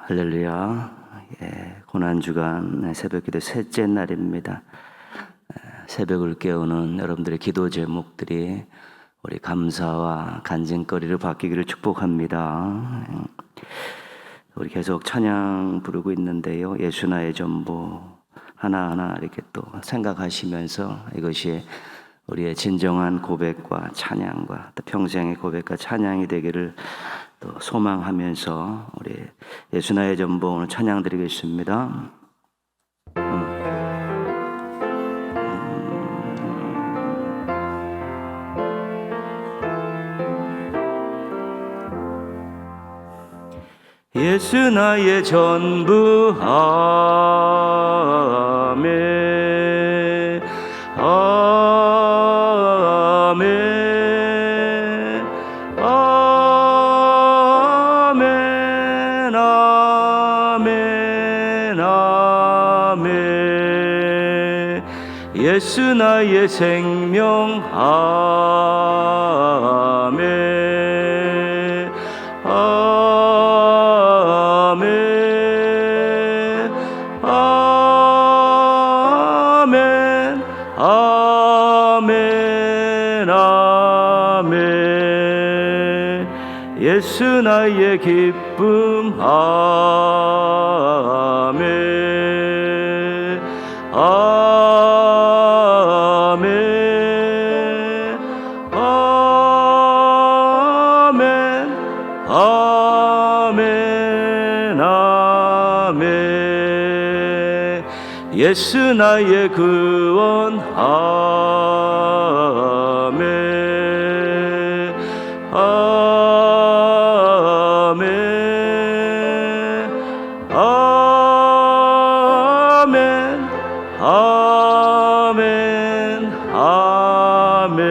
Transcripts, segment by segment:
할렐루야. 고난주간 새벽기도 셋째 날입니다. 새벽을 깨우는 여러분들의 기도 제목들이 우리 감사와 간증거리로 바뀌기를 축복합니다. 우리 계속 찬양 부르고 있는데요. 예수 나의 전부 하나하나 이렇게 또 생각하시면서 이것이 우리의 진정한 고백과 찬양과 또 평생의 고백과 찬양이 되기를 또 소망하면서 우리 예수 나의 전부 오늘 찬양 드리겠습니다. 예수 나의 전부 아멘 아멘 아멘 아멘 아멘 예수 나의 생명 아멘 아멘 아멘 아멘 예수 나의 기쁨 아멘 아멘 아멘 아멘 아멘 예수 나의 구원 아멘 아멘 아멘 아멘 아멘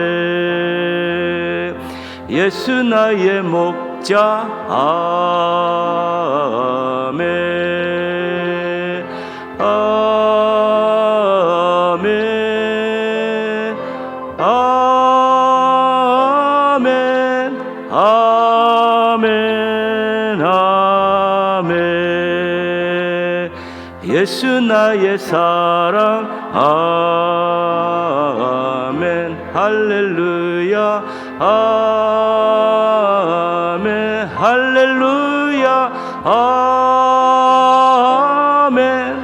예수 나의 목자 아멘 아멘 아멘 아멘 아멘 예수 나의 사랑 아멘 할렐루야 아멘 할렐루야 아멘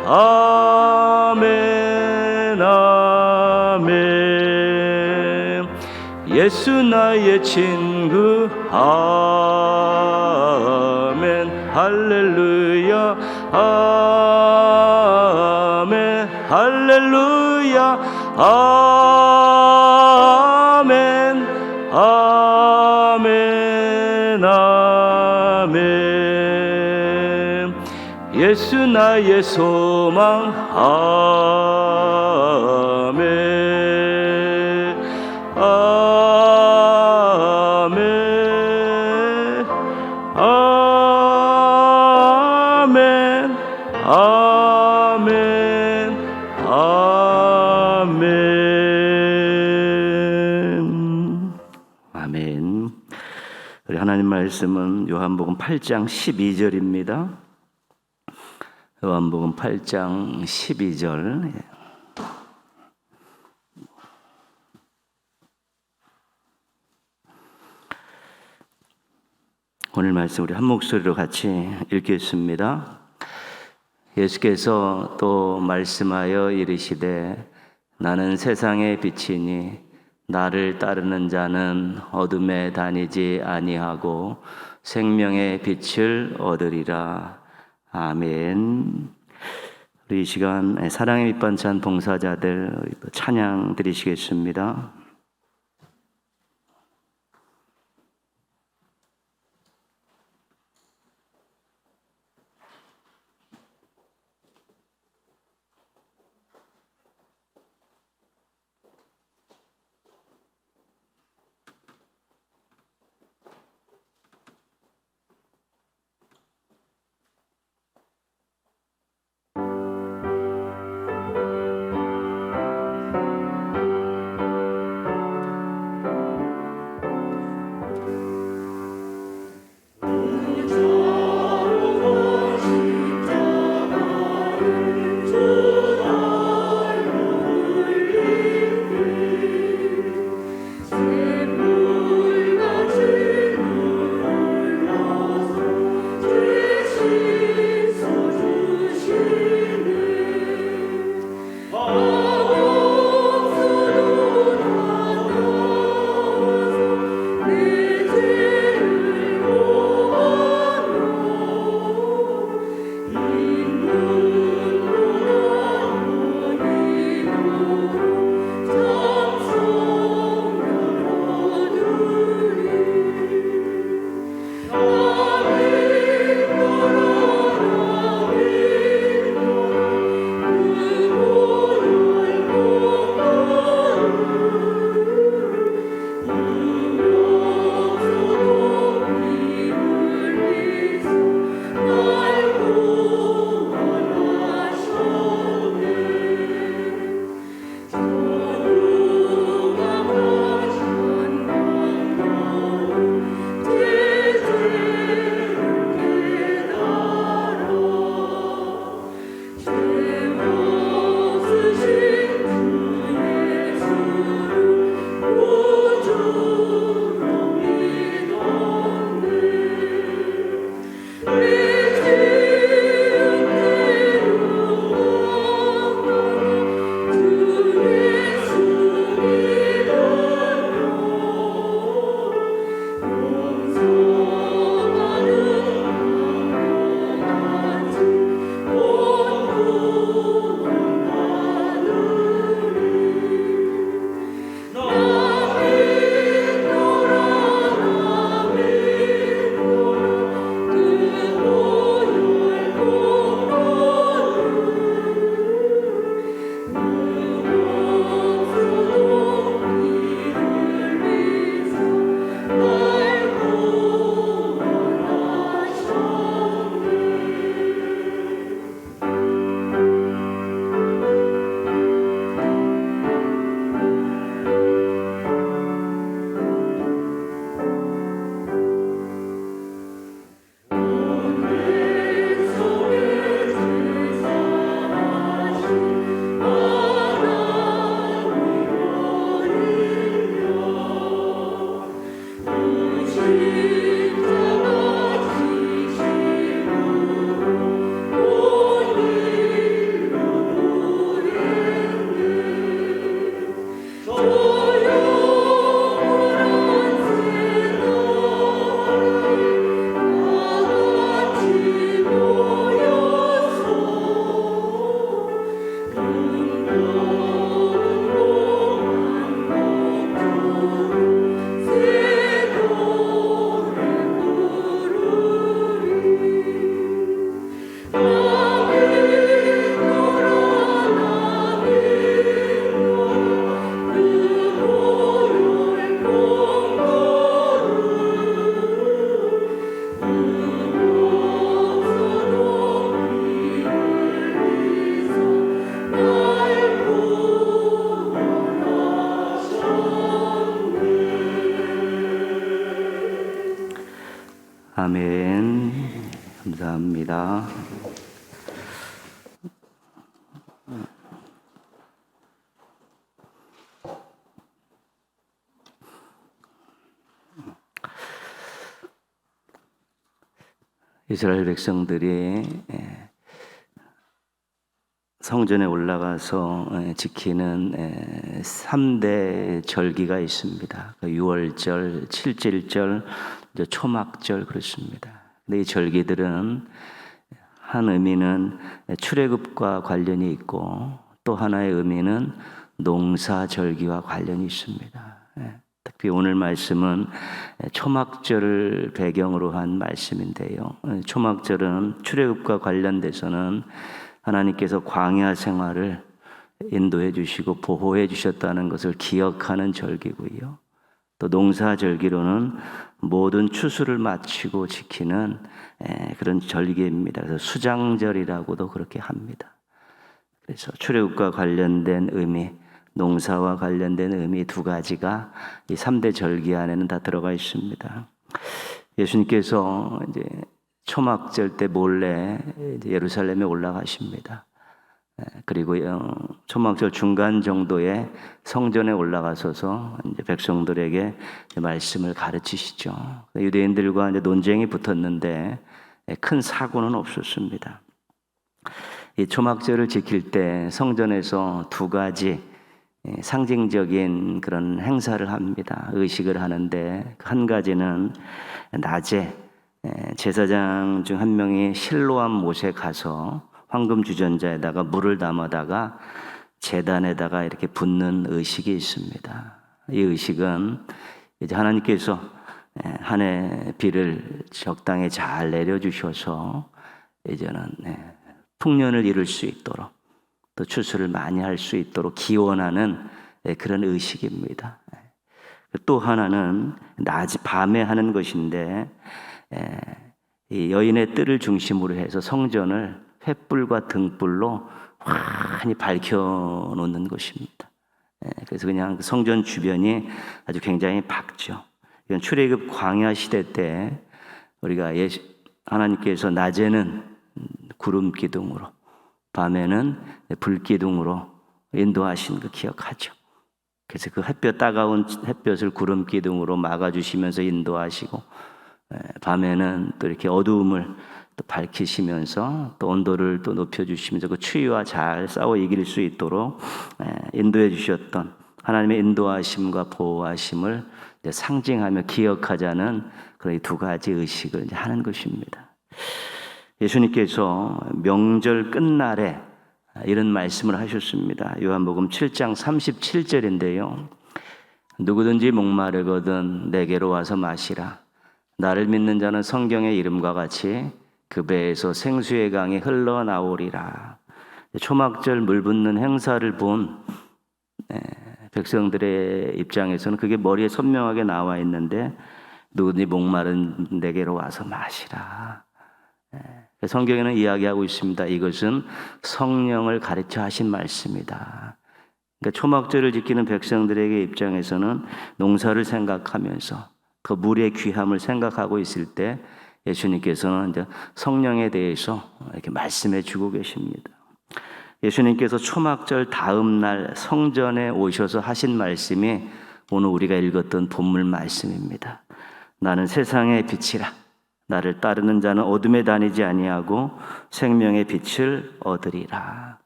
아멘 아멘 예수 나의 친구 아멘 할렐루야 아멘 할렐루야 아멘 아멘 아멘 예수 나의 소망 아멘 아멘 아멘 아멘 아멘 아멘. 우리 하나님 말씀은 요한복음 8장 12절입니다. 요한복음 8장 12절. 오늘 말씀 우리 한 목소리로 같이 읽겠습니다. 예수께서 또 말씀하여 이르시되 나는 세상의 빛이니 나를 따르는 자는 어둠에 다니지 아니하고 생명의 빛을 얻으리라. 아멘. 우리 이 시간 사랑의 밑반찬 봉사자들 찬양 드리시겠습니다. 아멘. 감사합니다. 이스라엘 백성들이 성전에 올라가서 지키는 3대 절기가 있습니다. 6월절, 7.1절, 초막절 그렇습니다. 근데 이 절기들은 한 의미는 출애굽과 관련이 있고 또 하나의 의미는 농사절기와 관련이 있습니다. 특히 오늘 말씀은 초막절을 배경으로 한 말씀인데요. 초막절은 출애굽과 관련돼서는 하나님께서 광야 생활을 인도해 주시고 보호해 주셨다는 것을 기억하는 절기고요. 또 농사절기로는 모든 추수를 마치고 지키는 그런 절기입니다. 그래서 수장절이라고도 그렇게 합니다. 그래서 출애굽과 관련된 의미, 농사와 관련된 의미 두 가지가 이 3대 절기 안에는 다 들어가 있습니다. 예수님께서 이제 초막절 때 몰래 예루살렘에 올라가십니다. 그리고 초막절 중간 정도에 성전에 올라가셔서 이제 백성들에게 말씀을 가르치시죠. 유대인들과 이제 논쟁이 붙었는데 큰 사고는 없었습니다. 이 초막절을 지킬 때 성전에서 두 가지 상징적인 그런 행사를 합니다. 의식을 하는데 한 가지는 낮에 제사장 중 한 명이 실로암 못에 가서 황금 주전자에다가 물을 담아다가 제단에다가 이렇게 붓는 의식이 있습니다. 이 의식은 이제 하나님께서 한 해 비를 적당히 잘 내려주셔서 이제는 풍년을 이룰 수 있도록 또 추수를 많이 할 수 있도록 기원하는 그런 의식입니다. 또 하나는 밤에 하는 것인데 이 여인의 뜰을 중심으로 해서 성전을 횃불과 등불로 환히 밝혀 놓는 것입니다. 그래서 그냥 성전 주변이 아주 굉장히 밝죠. 이건 출애굽 광야 시대 때 우리가 하나님께서 낮에는 구름 기둥으로 밤에는 불 기둥으로 인도하신 거 기억하죠. 그래서 그 따가운 햇볕을 구름 기둥으로 막아주시면서 인도하시고 밤에는 또 이렇게 어두움을 또 밝히시면서 또 온도를 또 높여주시면서 그 추위와 잘 싸워 이길 수 있도록 인도해 주셨던 하나님의 인도하심과 보호하심을 상징하며 기억하자는 그런 두 가지 의식을 이제 하는 것입니다. 예수님께서 명절 끝날에 이런 말씀을 하셨습니다. 요한복음 7장 37절인데요. 누구든지 목마르거든 내게로 와서 마시라. 나를 믿는 자는 성경의 이름과 같이 그 배에서 생수의 강이 흘러나오리라. 초막절 물 붓는 행사를 본 백성들의 입장에서는 그게 머리에 선명하게 나와 있는데 누구든지 목마른 내게로 와서 마시라. 성경에는 이야기하고 있습니다. 이것은 성령을 가르쳐 하신 말씀이다. 그러니까 초막절을 지키는 백성들에게 입장에서는 농사를 생각하면서 그 물의 귀함을 생각하고 있을 때 예수님께서는 이제 성령에 대해서 이렇게 말씀해 주고 계십니다. 예수님께서 초막절 다음 날 성전에 오셔서 하신 말씀이 오늘 우리가 읽었던 본문 말씀입니다. 나는 세상의 빛이라. 나를 따르는 자는 어둠에 다니지 아니하고 생명의 빛을 얻으리라.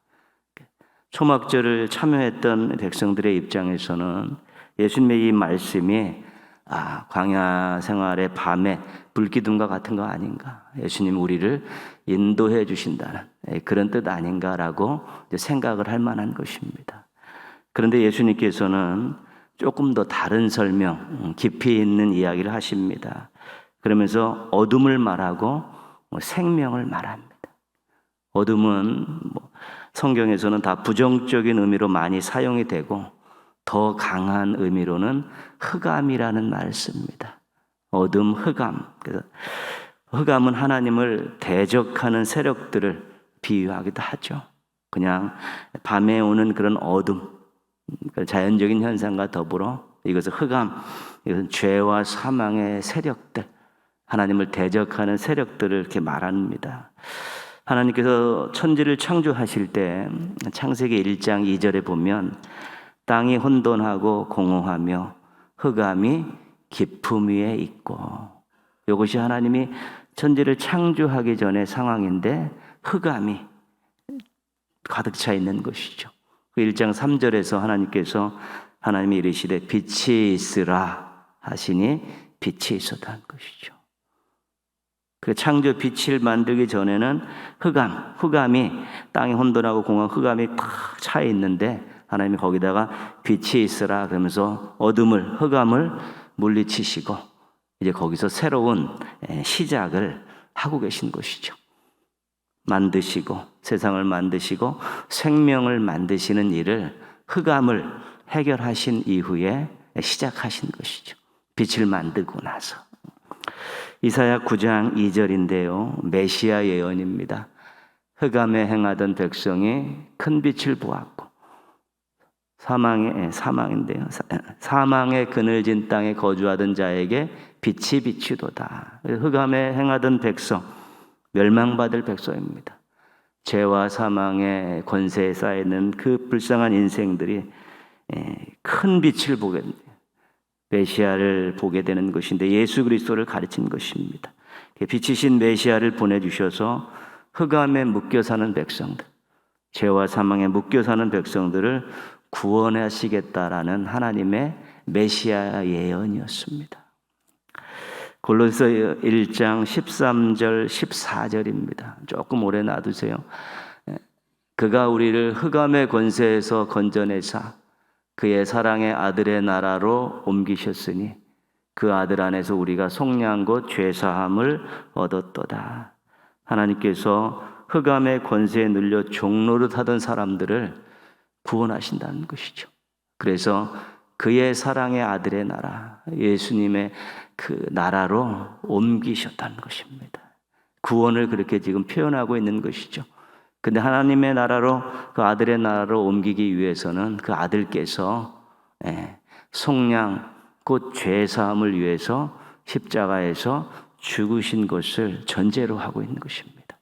초막절을 참여했던 백성들의 입장에서는 예수님의 이 말씀이 광야 생활의 밤에 불기둥과 같은 거 아닌가? 예수님 우리를 인도해 주신다는 그런 뜻 아닌가라고 생각을 할 만한 것입니다. 그런데 예수님께서는 조금 더 다른 설명, 깊이 있는 이야기를 하십니다. 그러면서 어둠을 말하고 생명을 말합니다. 어둠은 성경에서는 다 부정적인 의미로 많이 사용이 되고 더 강한 의미로는 흑암이라는 말을 씁니다. 어둠, 흑암. 그래서 흑암은 하나님을 대적하는 세력들을 비유하기도 하죠. 그냥 밤에 오는 그런 어둠, 자연적인 현상과 더불어 이것은 흑암, 이것은 죄와 사망의 세력들, 하나님을 대적하는 세력들을 이렇게 말합니다. 하나님께서 천지를 창조하실 때 창세기 1장 2절에 보면 땅이 혼돈하고 공허하며 흑암이 깊음 위에 있고, 이것이 하나님이 천지를 창조하기 전의 상황인데 흑암이 가득 차 있는 것이죠. 그 1장 3절에서 하나님이 이르시되 빛이 있으라 하시니 빛이 있었다는 것이죠. 그 창조 빛을 만들기 전에는 흑암이 땅이 혼돈하고 공허한 흑암이 탁 차 있는데 하나님이 거기다가 빛이 있으라 그러면서 흑암을 물리치시고 이제 거기서 새로운 시작을 하고 계신 것이죠. 세상을 만드시고 생명을 만드시는 일을 흑암을 해결하신 이후에 시작하신 것이죠. 빛을 만들고 나서. 이사야 9장 2절인데요. 메시아 예언입니다. 흑암에 행하던 백성이 큰 빛을 보았고 사망의 그늘진 땅에 거주하던 자에게 빛이 비추도다. 흑암에 행하던 백성, 멸망받을 백성입니다. 죄와 사망의 권세에 쌓이는 그 불쌍한 인생들이 큰 빛을 보게 됩니다. 메시아를 보게 되는 것인데 예수 그리스도를 가르친 것입니다. 빛이신 메시아를 보내주셔서 흑암에 묶여 사는 백성들, 죄와 사망에 묶여 사는 백성들을 구원하시겠다라는 하나님의 메시아 예언이었습니다. 골로새 1장 13절 14절입니다. 조금 오래 놔두세요. 그가 우리를 흑암의 권세에서 건져내사 그의 사랑의 아들의 나라로 옮기셨으니 그 아들 안에서 우리가 속량 곧 죄사함을 얻었도다. 하나님께서 흑암의 권세에 눌려 종노릇하던 사람들을 구원하신다는 것이죠. 그래서 그의 사랑의 아들의 나라, 예수님의 그 나라로 옮기셨다는 것입니다. 구원을 그렇게 지금 표현하고 있는 것이죠. 근데 하나님의 나라로, 그 아들의 나라로 옮기기 위해서는 그 아들께서 속량 곧 죄사함을 위해서 십자가에서 죽으신 것을 전제로 하고 있는 것입니다.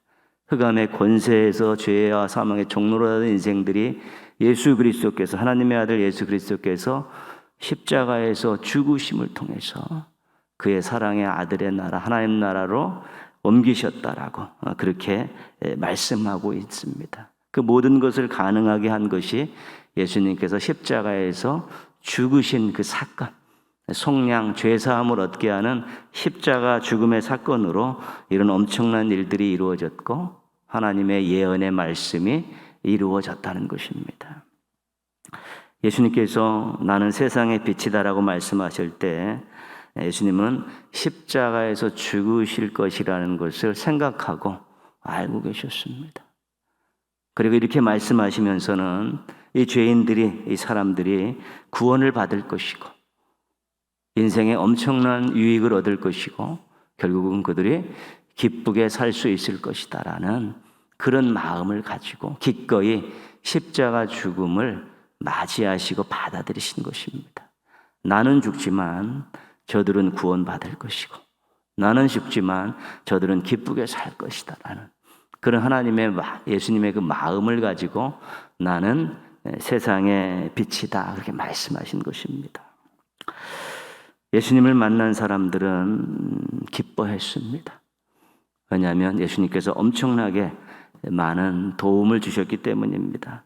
흑암의 권세에서 죄와 사망의 종로로 하던 인생들이 예수 그리스도께서, 하나님의 아들 예수 그리스도께서 십자가에서 죽으심을 통해서 그의 사랑의 아들의 나라, 하나님 나라로 옮기셨다라고 그렇게 말씀하고 있습니다. 그 모든 것을 가능하게 한 것이 예수님께서 십자가에서 죽으신 그 사건, 속량 죄사함을 얻게 하는 십자가 죽음의 사건으로 이런 엄청난 일들이 이루어졌고 하나님의 예언의 말씀이 이루어졌다는 것입니다. 예수님께서 나는 세상의 빛이다라고 말씀하실 때 예수님은 십자가에서 죽으실 것이라는 것을 생각하고 알고 계셨습니다. 그리고 이렇게 말씀하시면서는 이 죄인들이, 이 사람들이 구원을 받을 것이고 인생에 엄청난 유익을 얻을 것이고 결국은 그들이 기쁘게 살 수 있을 것이다라는 그런 마음을 가지고 기꺼이 십자가 죽음을 맞이하시고 받아들이신 것입니다. 나는 죽지만 저들은 구원받을 것이고 나는 죽지만 저들은 기쁘게 살 것이다 라는 그런 예수님의 그 마음을 가지고 나는 세상의 빛이다 그렇게 말씀하신 것입니다. 예수님을 만난 사람들은 기뻐했습니다. 왜냐하면 예수님께서 엄청나게 많은 도움을 주셨기 때문입니다.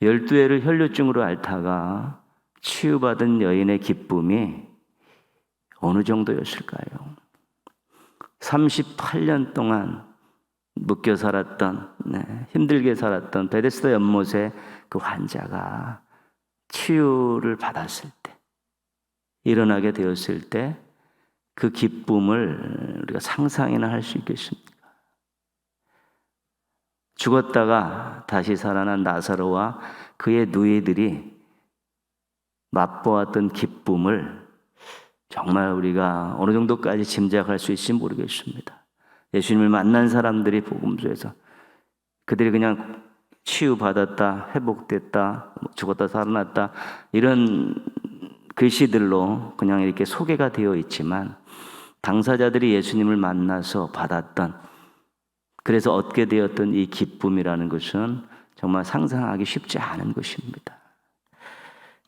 12회를 혈류증으로 앓다가 치유받은 여인의 기쁨이 어느 정도였을까요? 38년 동안 묶여 살았던, 힘들게 살았던 베데스다 연못의 그 환자가 치유를 받았을 때, 일어나게 되었을 때 그 기쁨을 우리가 상상이나 할 수 있겠습니까? 죽었다가 다시 살아난 나사로와 그의 누이들이 맛보았던 기쁨을 정말 우리가 어느 정도까지 짐작할 수 있을지 모르겠습니다. 예수님을 만난 사람들이 복음서에서 그들이 그냥 치유받았다, 회복됐다, 죽었다 살아났다 이런 글씨들로 그냥 이렇게 소개가 되어 있지만 당사자들이 예수님을 만나서 받았던, 그래서 얻게 되었던 이 기쁨이라는 것은 정말 상상하기 쉽지 않은 것입니다.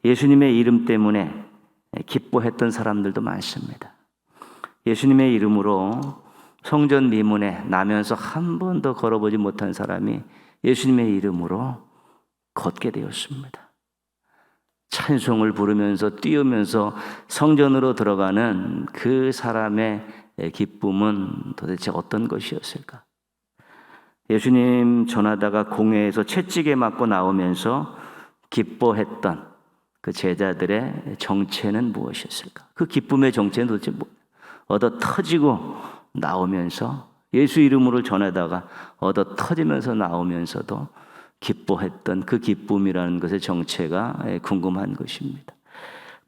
예수님의 이름 때문에 기뻐했던 사람들도 많습니다. 예수님의 이름으로 성전 미문에 나면서 한 번도 걸어보지 못한 사람이 예수님의 이름으로 걷게 되었습니다. 찬송을 부르면서 뛰으면서 성전으로 들어가는 그 사람의 기쁨은 도대체 어떤 것이었을까? 예수님 전하다가 공회에서 채찍에 맞고 나오면서 기뻐했던 그 제자들의 정체는 무엇이었을까? 그 기쁨의 정체는 도대체 얻어 터지고 나오면서 예수 이름으로 전하다가 얻어 터지면서 나오면서도 기뻐했던 그 기쁨이라는 것의 정체가 궁금한 것입니다.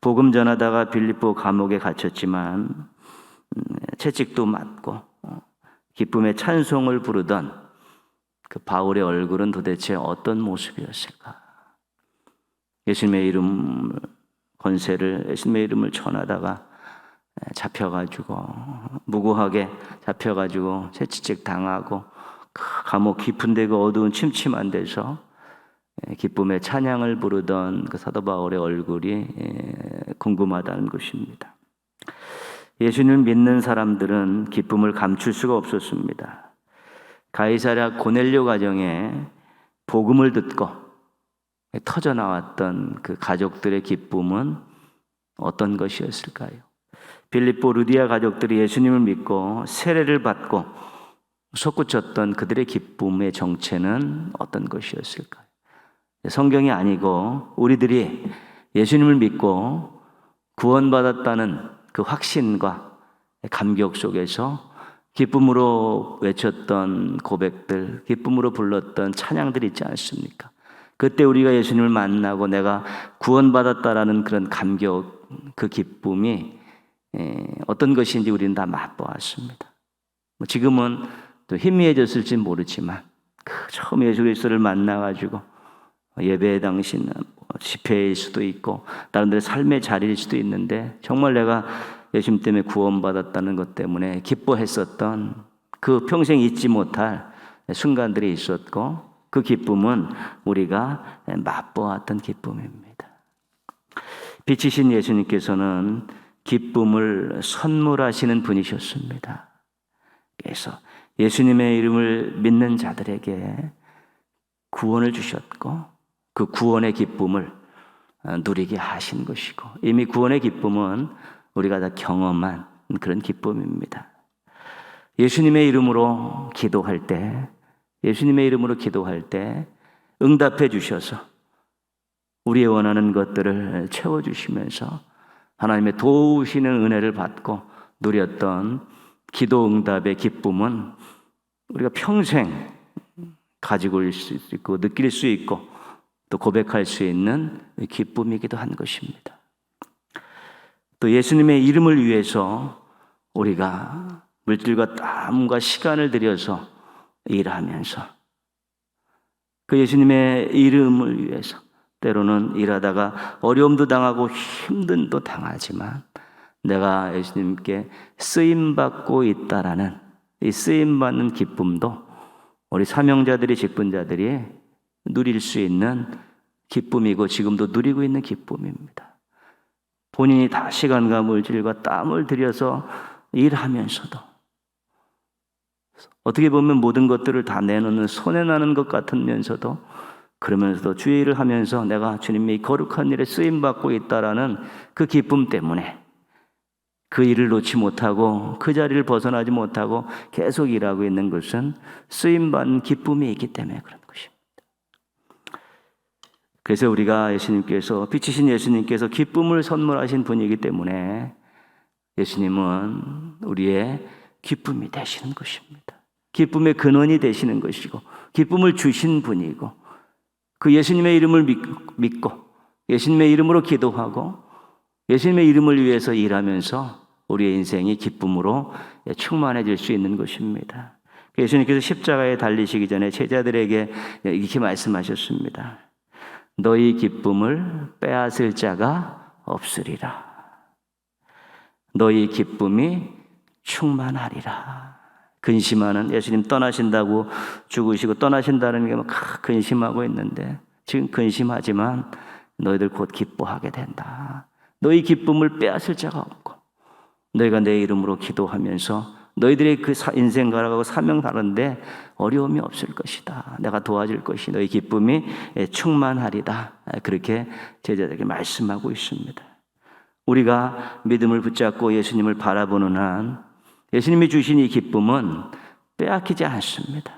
복음 전하다가 빌립보 감옥에 갇혔지만 채찍도 맞고 기쁨의 찬송을 부르던 그 바울의 얼굴은 도대체 어떤 모습이었을까? 예수님의 이름 권세를, 예수님의 이름을 전하다가 잡혀가지고 무고하게 잡혀가지고 채찍 당하고 감옥 깊은 데고 어두운 침침한 데서 기쁨의 찬양을 부르던 그 사도 바울의 얼굴이 궁금하다는 것입니다. 예수님을 믿는 사람들은 기쁨을 감출 수가 없었습니다. 가이사랴 고넬료 가정에 복음을 듣고 터져 나왔던 그 가족들의 기쁨은 어떤 것이었을까요? 빌립보 루디아 가족들이 예수님을 믿고 세례를 받고 솟구쳤던 그들의 기쁨의 정체는 어떤 것이었을까요? 성경이 아니고 우리들이 예수님을 믿고 구원받았다는 그 확신과 감격 속에서 기쁨으로 외쳤던 고백들, 기쁨으로 불렀던 찬양들이 있지 않습니까? 그때 우리가 예수님을 만나고 내가 구원받았다라는 그런 감격, 그 기쁨이 어떤 것인지 우리는 다 맛보았습니다. 지금은 또 희미해졌을지 모르지만 처음 예수 그리스도를 만나가지고 예배 당시는 집회일 수도 있고 다른 데의 삶의 자리일 수도 있는데 정말 내가 예수님 때문에 구원받았다는 것 때문에 기뻐했었던 그 평생 잊지 못할 순간들이 있었고 그 기쁨은 우리가 맛보았던 기쁨입니다. 빛이신 예수님께서는 기쁨을 선물하시는 분이셨습니다. 그래서 예수님의 이름을 믿는 자들에게 구원을 주셨고 그 구원의 기쁨을 누리게 하신 것이고 이미 구원의 기쁨은 우리가 다 경험한 그런 기쁨입니다. 예수님의 이름으로 기도할 때 응답해 주셔서 우리의 원하는 것들을 채워주시면서 하나님의 도우시는 은혜를 받고 누렸던 기도 응답의 기쁨은 우리가 평생 가지고 있을 수 있고 느낄 수 있고 또 고백할 수 있는 기쁨이기도 한 것입니다. 또 예수님의 이름을 위해서 우리가 물질과 땀과 시간을 들여서 일하면서 그 예수님의 이름을 위해서 때로는 일하다가 어려움도 당하고 힘든도 당하지만 내가 예수님께 쓰임받고 있다라는 이 쓰임받는 기쁨도 우리 사명자들이 직분자들이 누릴 수 있는 기쁨이고 지금도 누리고 있는 기쁨입니다. 본인이 다 시간과 물질과 땀을 들여서 일하면서도 어떻게 보면 모든 것들을 다 내놓는 손해나는 것 같으면서도 그러면서도 주의 일을 하면서 내가 주님의 거룩한 일에 쓰임받고 있다라는 그 기쁨 때문에 그 일을 놓지 못하고 그 자리를 벗어나지 못하고 계속 일하고 있는 것은 쓰임받는 기쁨이 있기 때문에 그런 것입니다. 그래서 우리가 예수님께서 빛이신 예수님께서 기쁨을 선물하신 분이기 때문에 예수님은 우리의 기쁨이 되시는 것입니다. 기쁨의 근원이 되시는 것이고 기쁨을 주신 분이고 그 예수님의 이름을 믿고 예수님의 이름으로 기도하고 예수님의 이름을 위해서 일하면서 우리의 인생이 기쁨으로 충만해질 수 있는 것입니다. 예수님께서 십자가에 달리시기 전에 제자들에게 이렇게 말씀하셨습니다. 너희 기쁨을 빼앗을 자가 없으리라. 너희 기쁨이 충만하리라. 근심하는, 예수님 떠나신다고 죽으시고 떠나신다는 게 막 근심하고 있는데, 지금 근심하지만 너희들 곧 기뻐하게 된다. 너희 기쁨을 빼앗을 자가 없고, 너희가 내 이름으로 기도하면서 너희들의 그 인생 가라고 사명 다른데 어려움이 없을 것이다. 내가 도와줄 것이 너희 기쁨이 충만하리다. 그렇게 제자들에게 말씀하고 있습니다. 우리가 믿음을 붙잡고 예수님을 바라보는 한 예수님이 주신 이 기쁨은 빼앗기지 않습니다.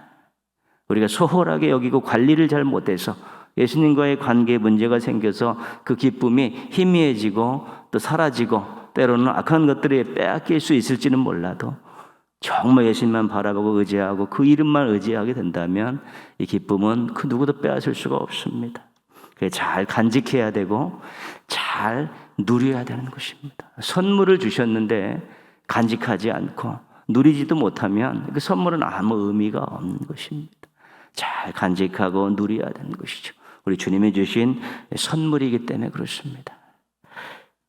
우리가 소홀하게 여기고 관리를 잘 못해서 예수님과의 관계에 문제가 생겨서 그 기쁨이 희미해지고 또 사라지고 때로는 악한 것들이 빼앗길 수 있을지는 몰라도 정말 예수님만 바라보고 의지하고 그 이름만 의지하게 된다면 이 기쁨은 그 누구도 빼앗을 수가 없습니다. 잘 간직해야 되고 잘 누려야 되는 것입니다. 선물을 주셨는데 간직하지 않고 누리지도 못하면 그 선물은 아무 의미가 없는 것입니다. 잘 간직하고 누려야 되는 것이죠. 우리 주님이 주신 선물이기 때문에 그렇습니다.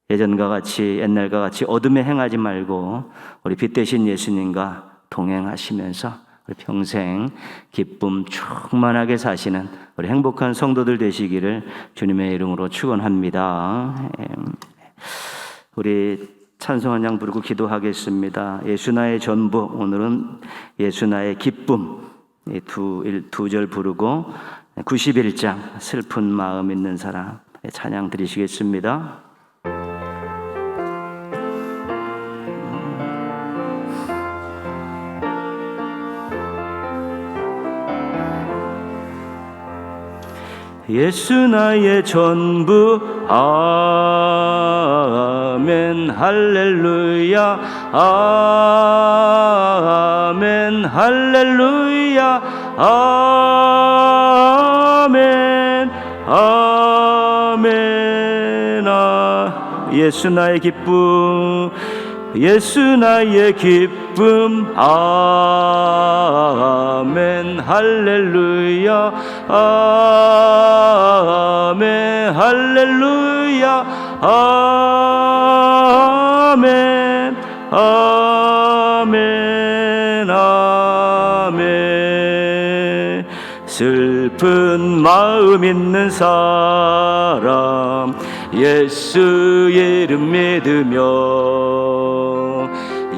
예전과 같이, 옛날과 같이 어둠에 행하지 말고 우리 빛 대신 예수님과 동행하시면서 우리 평생 기쁨 충만하게 사시는 우리 행복한 성도들 되시기를 주님의 이름으로 축원합니다. 우리 찬송 한 장 부르고 기도하겠습니다. 예수 나의 전부, 오늘은 예수 나의 기쁨, 두 절 부르고 91장 슬픈 마음 있는 사람 찬양 드리시겠습니다. 예수 나의 전부, 아멘 할렐루야, 아멘 할렐루야, 아멘 아멘. 예수 나의 기쁨, 예수 나의 기쁨, 아멘 할렐루야, 아멘 할렐루야, 아멘 아멘 아멘. 슬픈 마음 있는 사람 예수 이름 믿으며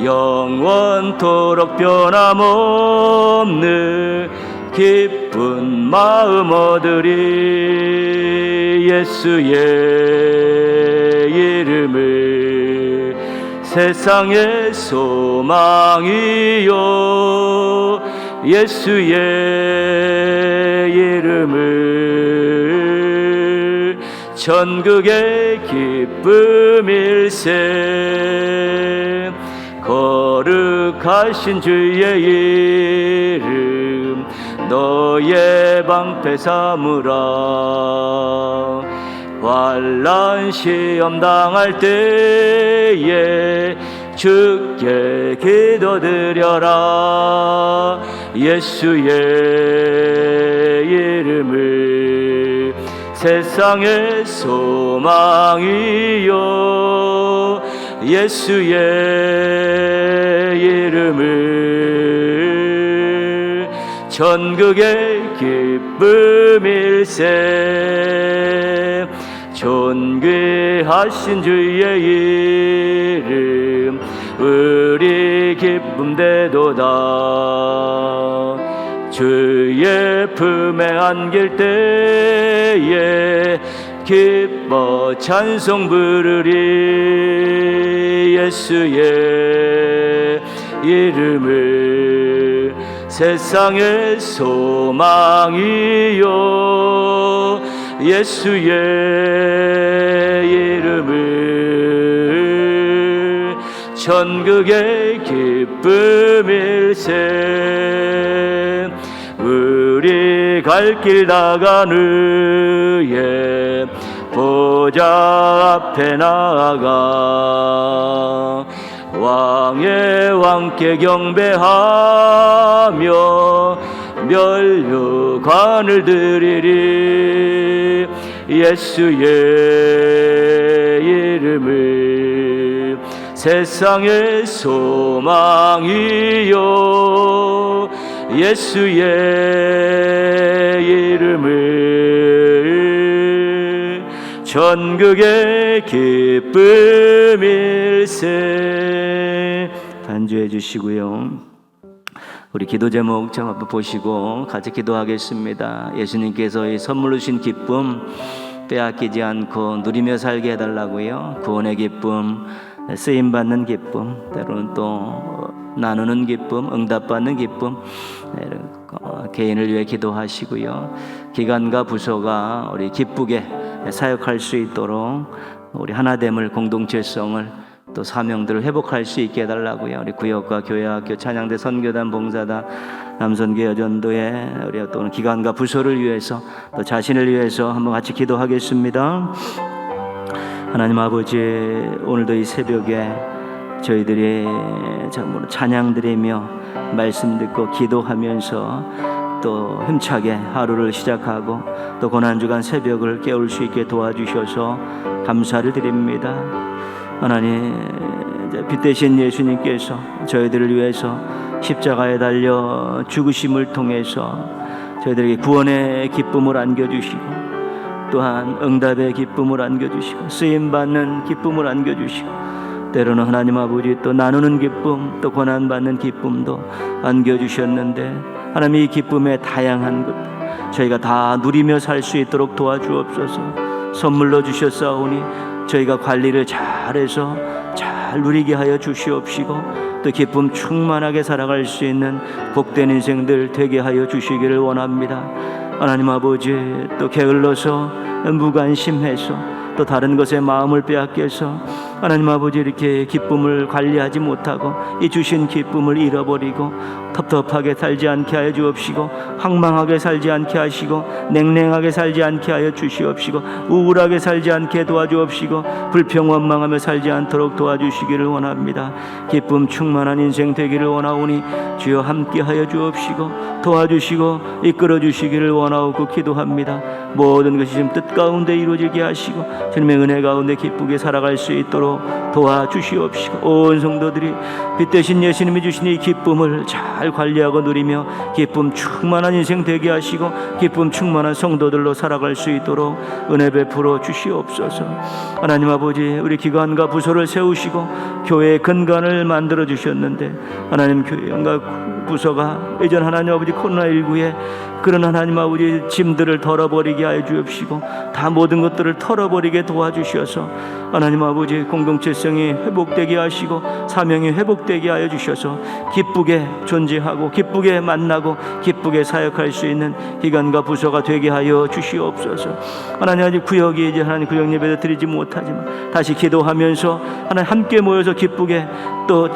영원토록 변함없는 기쁜 마음 얻으리. 예수의 이름을 세상의 소망이요, 예수의 이름을 천국의 기쁨일세. 거룩하신 주의 이름 너의 방패 삼으라. 환난 시험 당할 때에 주께 기도드려라. 예수의 이름을 세상의 소망이요, 예수의 이름을 천국의 기쁨일세. 존귀하신 주의 이름 우리 기쁨 되도다. 주의 품에 안길 때에 기뻐 찬송 부르리. 예수의 이름을 세상의 소망이요, 예수의 이름을 천국의 기쁨일세. 우리 갈 길 나가느에 보좌 앞에 나아가 왕의 왕께 경배하며 면류관을 드리리. 예수의 이름을 세상의 소망이요 예수의 이름을 전국의 기쁨일세. 간주해 주시고요. 우리 기도 제목 좀 한번 보시고 같이 기도하겠습니다. 예수님께서 이 선물로 주신 기쁨 빼앗기지 않고 누리며 살게 해달라고요. 구원의 기쁨, 쓰임받는 기쁨, 때로는 또 나누는 기쁨, 응답받는 기쁨, 개인을 위해 기도하시고요. 기관과 부서가 우리 기쁘게 사역할 수 있도록 우리 하나됨을, 공동체성을, 또 사명들을 회복할 수 있게 해달라고요. 우리 구역과 교회학교, 찬양대, 선교단, 봉사단, 남선교 여전도에 우리 또 기관과 부서를 위해서 또 자신을 위해서 한번 같이 기도하겠습니다. 하나님 아버지, 오늘도 이 새벽에 저희들이 참으로 찬양 드리며 말씀 듣고 기도하면서 또 힘차게 하루를 시작하고 또 고난주간 새벽을 깨울 수 있게 도와주셔서 감사를 드립니다. 하나님, 빛 대신 예수님께서 저희들을 위해서 십자가에 달려 죽으심을 통해서 저희들에게 구원의 기쁨을 안겨주시고 또한 응답의 기쁨을 안겨주시고 쓰임받는 기쁨을 안겨주시고 때로는 하나님 아버지 또 나누는 기쁨, 또 고난받는 기쁨도 안겨주셨는데 하나님, 이 기쁨의 다양한 것 저희가 다 누리며 살 수 있도록 도와주옵소서. 선물로 주셨사오니 저희가 관리를 잘해서 잘 누리게 하여 주시옵시고 또 기쁨 충만하게 살아갈 수 있는 복된 인생들 되게 하여 주시기를 원합니다. 하나님 아버지, 또 게을러서 무관심해서 또 다른 것에 마음을 빼앗겨서 하나님 아버지 이렇게 기쁨을 관리하지 못하고 이 주신 기쁨을 잃어버리고 텁텁하게 살지 않게 하여 주옵시고 황망하게 살지 않게 하시고 냉랭하게 살지 않게 하여 주시옵시고 우울하게 살지 않게 도와주옵시고 불평원망하며 살지 않도록 도와주시기를 원합니다. 기쁨 충만한 인생 되기를 원하오니 주여 함께 하여 주옵시고 도와주시고 이끌어 주시기를 원하오고 기도합니다. 모든 것이 지금 뜻 가운데 이루어지게 하시고 주님의 은혜 가운데 기쁘게 살아갈 수 있도록 도와주시옵시고 온 성도들이 빛 대신 예수님이 주신 이 기쁨을 잘 관리하고 누리며 기쁨 충만한 인생 되게 하시고 기쁨 충만한 성도들로 살아갈 수 있도록 은혜 베풀어 주시옵소서. 하나님 아버지, 우리 기관과 부서를 세우시고 교회의 근간을 만들어 주셨는데 하나님, 교회가 부서가 예전 하나님 아버지 코로나19에 그런 하나님 아버지 짐들을 덜어버리게 하여 주옵시고 다 모든 것들을 털어버리게 도와주셔서 하나님 아버지 공동체성이 회복되게 하시고 사명이 회복되게 하여 주셔서 기쁘게 존재하고 기쁘게 만나고 기쁘게 사역할 수 있는 기관과 부서가 되게 하여 주시옵소서. 하나님, 아직 구역이 이제 하나님 구역 예배도 드리지 못하지만 다시 기도하면서 하나님 함께 모여서 기쁘게 또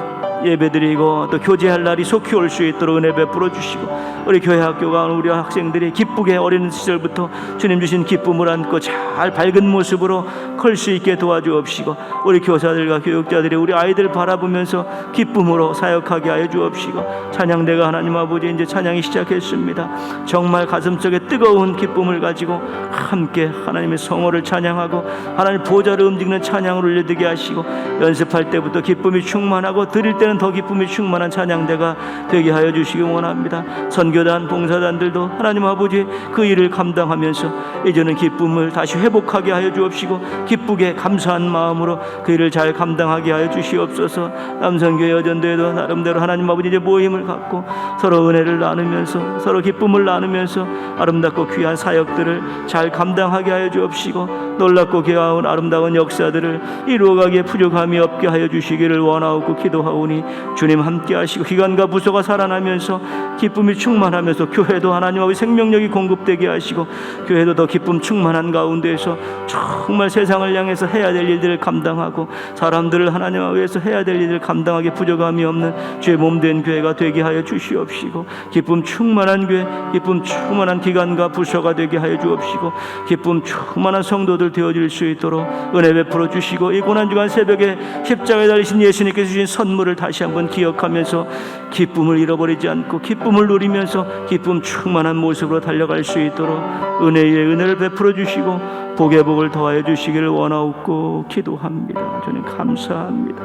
예배드리고 또 교제할 날이 속히 올 수 있도록 은혜 베풀어 주시고 우리 교회 학교가 우리 학생들이 기쁘게 어린 시절부터 주님 주신 기쁨을 안고 잘 밝은 모습으로 클 수 있게 도와주옵시고 우리 교사들과 교육자들이 우리 아이들 바라보면서 기쁨으로 사역하게 하여 주옵시고 찬양대가 하나님 아버지 이제 찬양이 시작했습니다. 정말 가슴속에 뜨거운 기쁨을 가지고 함께 하나님의 성호를 찬양하고 하나님 보좌를 움직이는 찬양을 올려드리게 하시고 연습할 때부터 기쁨이 충만하고 드릴 때는 더 기쁨이 충만한 찬양대가 되게 하여 주시기 원합니다. 선교단, 봉사단들도 하나님 아버지 그 일을 감당하면서 이제는 기쁨을 다시 회복하게 하여 주옵시고 기쁘게 감사한 마음으로 그 일을 잘 감당하게 하여 주시옵소서. 남선교회 여전도에도 나름대로 하나님 아버지 이제 모임을 갖고 서로 은혜를 나누면서 서로 기쁨을 나누면서 아름답고 귀한 사역들을 잘 감당하게 하여 주옵시고 놀랍고 귀하운 아름다운 역사들을 이루어가기에 부족함이 없게 하여 주시기를 원하옵고 기도하오니 주님 함께 하시고 기관과 부서가 살아나면서 기쁨이 충만하면서 교회도 하나님 아버지 생명력이 공급되게 하시고 교회도 더 기쁨 충만한 가운데에서 정말 세상을 향해서 해야 될 일들을 감당하고 사람들을 하나님 위해서 해야 될 일을 감당하기 부족함이 없는 주의 몸된 교회가 되게 하여 주시옵시고 기쁨 충만한 교회, 기쁨 충만한 기관과 부서가 되게 하여 주옵시고 기쁨 충만한 성도들 되어질 수 있도록 은혜 베풀어 주시고 이 고난주간 새벽에 십자가에 달리신 예수님께서 주신 선물을 다시 한번 기억하면서 기쁨을 잃어버리지 않고 기쁨을 누리면서 기쁨 충만한 모습으로 달려갈 수 있도록 은혜의 은혜를 베풀어 주시고 복의 복을 더하여 주시기를 원하옵고 기도합니다. 주님 감사합니다.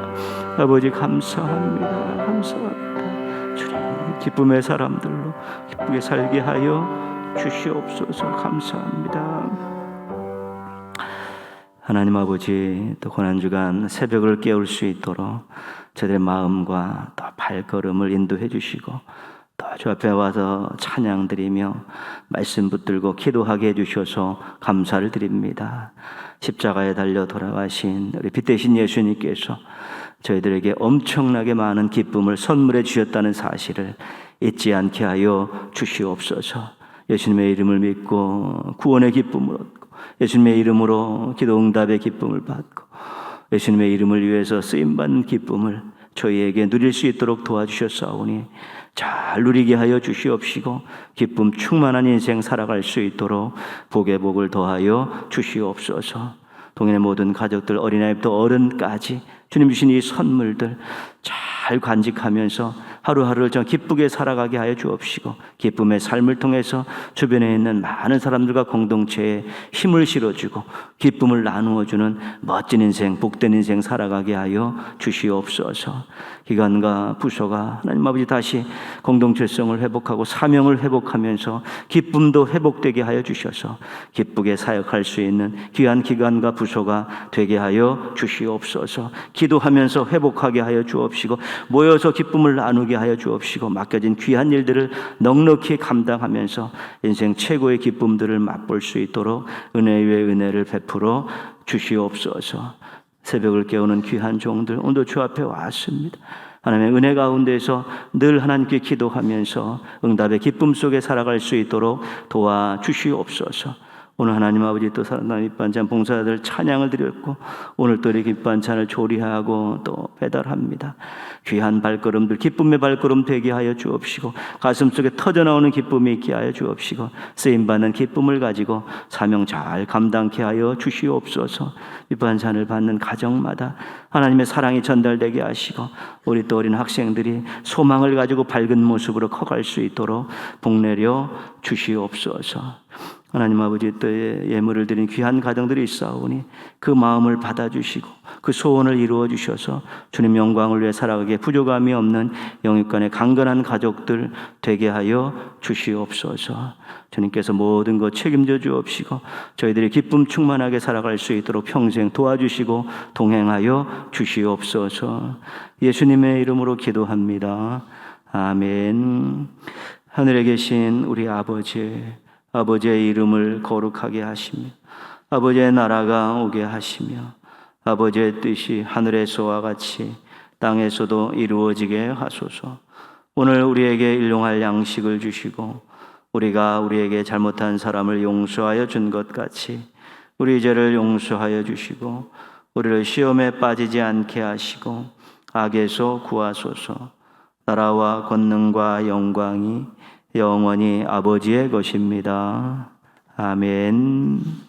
아버지 감사합니다. 감사합니다. 주님 기쁨의 사람들로 기쁘게 살게 하여 주시옵소서. 감사합니다. 하나님 아버지, 또 고난주간 새벽을 깨울 수 있도록 저들의 마음과 또 발걸음을 인도해 주시고 또 주 앞에 와서 찬양 드리며 말씀 붙들고 기도하게 해주셔서 감사를 드립니다. 십자가에 달려 돌아가신 우리 빛 대신 예수님께서 저희들에게 엄청나게 많은 기쁨을 선물해 주셨다는 사실을 잊지 않게 하여 주시옵소서. 예수님의 이름을 믿고 구원의 기쁨을 얻고 예수님의 이름으로 기도 응답의 기쁨을 받고 예수님의 이름을 위해서 쓰임받는 기쁨을 저희에게 누릴 수 있도록 도와주셨사오니 잘 누리게 하여 주시옵시고 기쁨 충만한 인생 살아갈 수 있도록 복의 복을 더하여 주시옵소서. 동행의 모든 가족들, 어린아이부터 어른까지 주님 주신 이 선물들 잘 간직하면서 하루하루를 좀 기쁘게 살아가게 하여 주옵시고 기쁨의 삶을 통해서 주변에 있는 많은 사람들과 공동체에 힘을 실어주고 기쁨을 나누어주는 멋진 인생, 복된 인생 살아가게 하여 주시옵소서. 기관과 부서가 하나님 아버지 다시 공동체성을 회복하고 사명을 회복하면서 기쁨도 회복되게 하여 주셔서 기쁘게 사역할 수 있는 귀한 기관과 부서가 되게 하여 주시옵소서. 기도하면서 회복하게 하여 주옵시고 모여서 기쁨을 나누게 하여 주옵시고 맡겨진 귀한 일들을 넉넉히 감당하면서 인생 최고의 기쁨들을 맛볼 수 있도록 은혜 위에 은혜를 베풀어 주시옵소서. 새벽을 깨우는 귀한 종들 오늘도 주 앞에 왔습니다. 하나님의 은혜 가운데서 늘 하나님께 기도하면서 응답의 기쁨 속에 살아갈 수 있도록 도와주시옵소서. 오늘 하나님 아버지 또 사랑하는 밑반찬 봉사자들 찬양을 드렸고 오늘 또 이렇게 밑반찬을 조리하고 또 배달합니다. 귀한 발걸음들 기쁨의 발걸음 되게 하여 주옵시고 가슴속에 터져나오는 기쁨이 있게 하여 주옵시고 쓰임받는 기쁨을 가지고 사명 잘 감당케 하여 주시옵소서. 밑반찬을 받는 가정마다 하나님의 사랑이 전달되게 하시고 우리 또 어린 학생들이 소망을 가지고 밝은 모습으로 커갈 수 있도록 복내려 주시옵소서. 하나님 아버지 또 예물을 드린 귀한 가정들이 있사오니 그 마음을 받아주시고 그 소원을 이루어 주셔서 주님 영광을 위해 살아가기에 부족함이 없는 영육간의 강건한 가족들 되게 하여 주시옵소서. 주님께서 모든 것 책임져 주옵시고 저희들이 기쁨 충만하게 살아갈 수 있도록 평생 도와주시고 동행하여 주시옵소서. 예수님의 이름으로 기도합니다. 아멘. 하늘에 계신 우리 아버지의 이름을 거룩하게 하시며 아버지의 나라가 오게 하시며 아버지의 뜻이 하늘에서와 같이 땅에서도 이루어지게 하소서. 오늘 우리에게 일용할 양식을 주시고 우리가 우리에게 잘못한 사람을 용서하여 준 것 같이 우리 죄를 용서하여 주시고 우리를 시험에 빠지지 않게 하시고 악에서 구하소서. 나라와 권능과 영광이 영원히 아버지의 것입니다. 아멘.